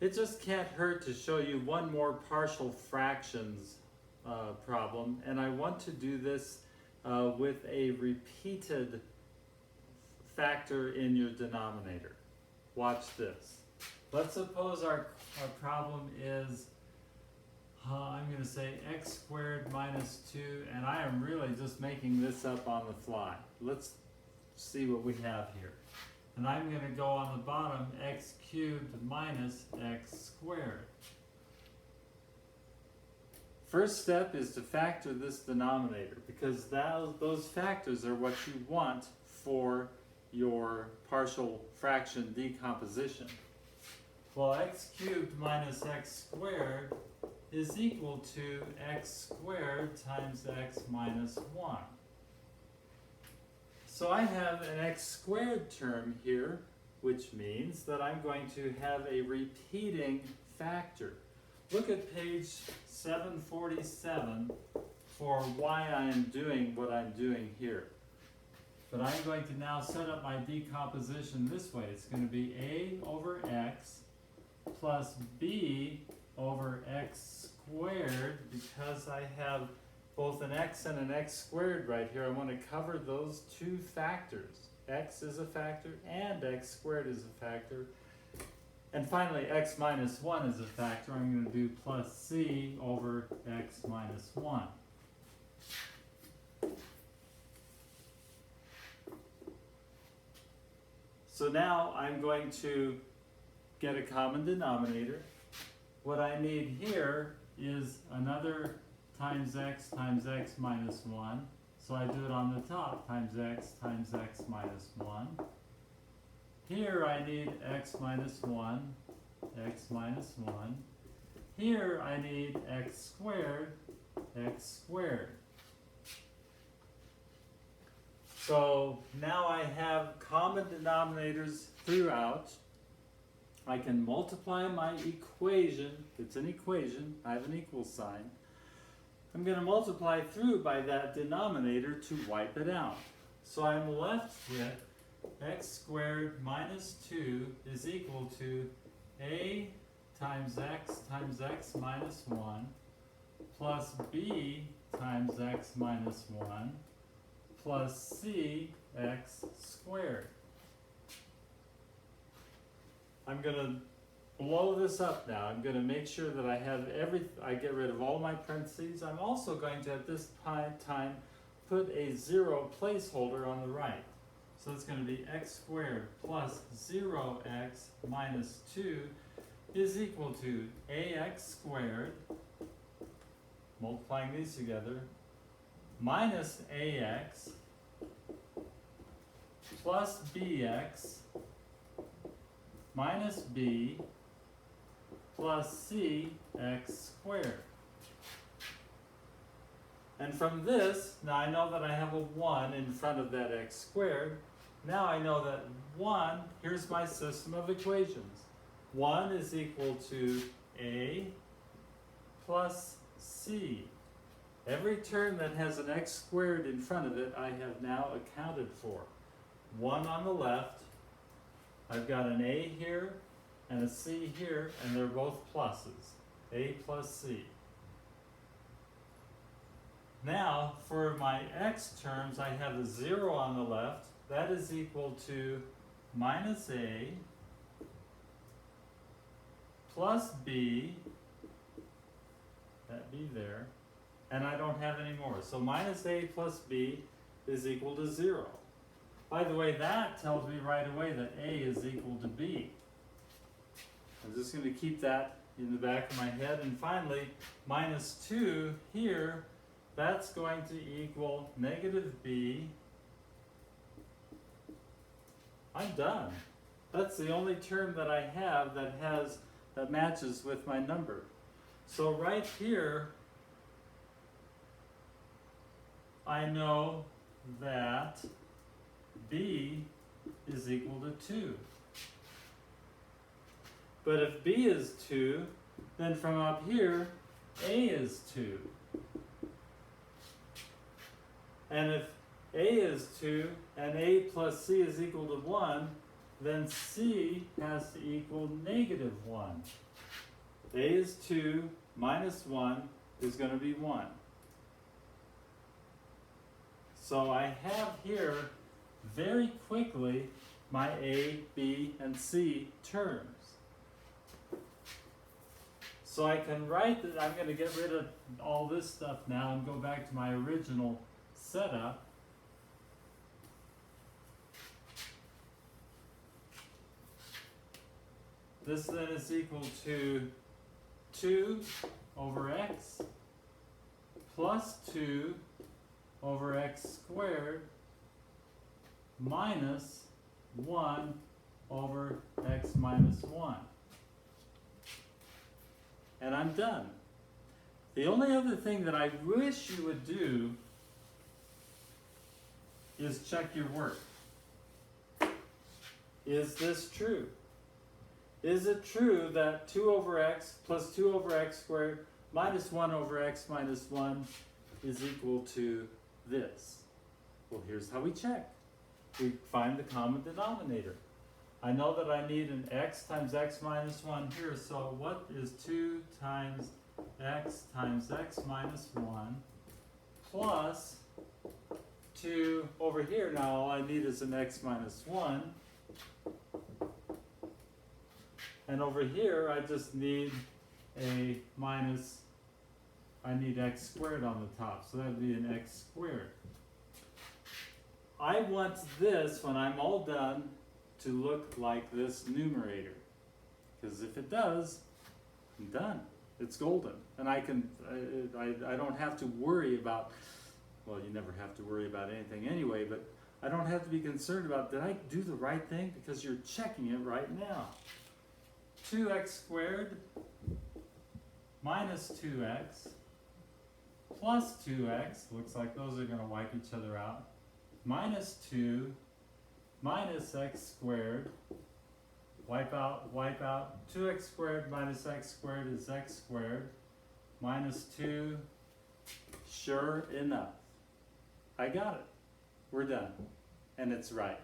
It just can't hurt to show you one more partial fractions problem, and I want to do this with a repeated factor in your denominator. Watch this. Let's suppose our problem is, I'm going to say x squared minus 2, and I am really just making this up on the fly. Let's see what we have here. And I'm going to go on the bottom, x cubed minus x squared. First step is to factor this denominator, because those factors are what you want for your partial fraction decomposition. Well, x cubed minus x squared is equal to x squared times x minus 1. So I have an x squared term here, which means that I'm going to have a repeating factor. Look at page 747 for why I am doing what I'm doing here. But I'm going to now set up my decomposition this way. It's going to be a over x plus b over x squared, because I have both an x and an x squared right here. I want to cover those two factors. X is a factor and x squared is a factor. And finally, x minus 1 is a factor. I'm going to do plus c over x minus 1. So now I'm going to get a common denominator. What I need here is another times x minus 1. So I do it on the top, times x minus 1. Here I need x minus 1, x minus 1. Here I need x squared. So now I have common denominators throughout. I can multiply my equation. It's an equation. I have an equal sign. I'm going to multiply through by that denominator to wipe it out. So I'm left with x squared minus 2 is equal to a times x minus 1 plus b times x minus 1 plus c x squared. I'm going to blow this up now. I'm going to make sure that I have I get rid of all my parentheses. I'm also going to at this time put a 0 placeholder on the right. So it's going to be x squared plus 0x minus 2 is equal to ax squared, multiplying these together, minus ax plus bx minus b plus c x squared. And from this, now I know that I have a 1 in front of that x squared. Now I know that 1, here's my system of equations. 1 is equal to a plus c. Every term that has an x squared in front of it, I have now accounted for. 1 on the left, I've got an a here and a c here, and they're both pluses. A plus c. Now, for my x terms, I have a 0 on the left. That is equal to minus a plus b, that b there, and I don't have any more. So minus a plus b is equal to 0. By the way, that tells me right away that a is equal to b. I'm just going to keep that in the back of my head. And finally, minus 2 here, that's going to equal negative b. I'm done. That's the only term that I have that matches with my number. So right here, I know that b is equal to 2. But if b is 2, then from up here, a is 2. And if a is 2 and a plus c is equal to 1, then c has to equal negative 1. A is 2 minus 1 is going to be 1. So I have here very quickly my A, B, and C terms. So I can write that I'm going to get rid of all this stuff now and go back to my original setup. This then is equal to 2 over x plus 2 over x squared minus 1 over x minus 1. And I'm done. The only other thing that I wish you would do is check your work. Is this true? Is it true that 2 over x plus 2 over x squared minus 1 over x minus 1 is equal to this? Well, here's how we check. We find the common denominator. I know that I need an x times x minus 1 here, so what is 2 times x minus 1 plus 2 over here? Now all I need is an x minus 1. And over here I just need a minus, I need x squared on the top, so that would be an x squared. I want this, when I'm all done, to look like this numerator. Because if it does, I'm done. It's golden. And I don't have to worry about, well, you never have to worry about anything anyway, but I don't have to be concerned about, did I do the right thing? Because you're checking it right now. 2x squared minus 2x plus 2x, looks like those are going to wipe each other out, minus 2 minus x squared, wipe out, 2x squared minus x squared is x squared, minus 2, sure enough, I got it, we're done, and it's right.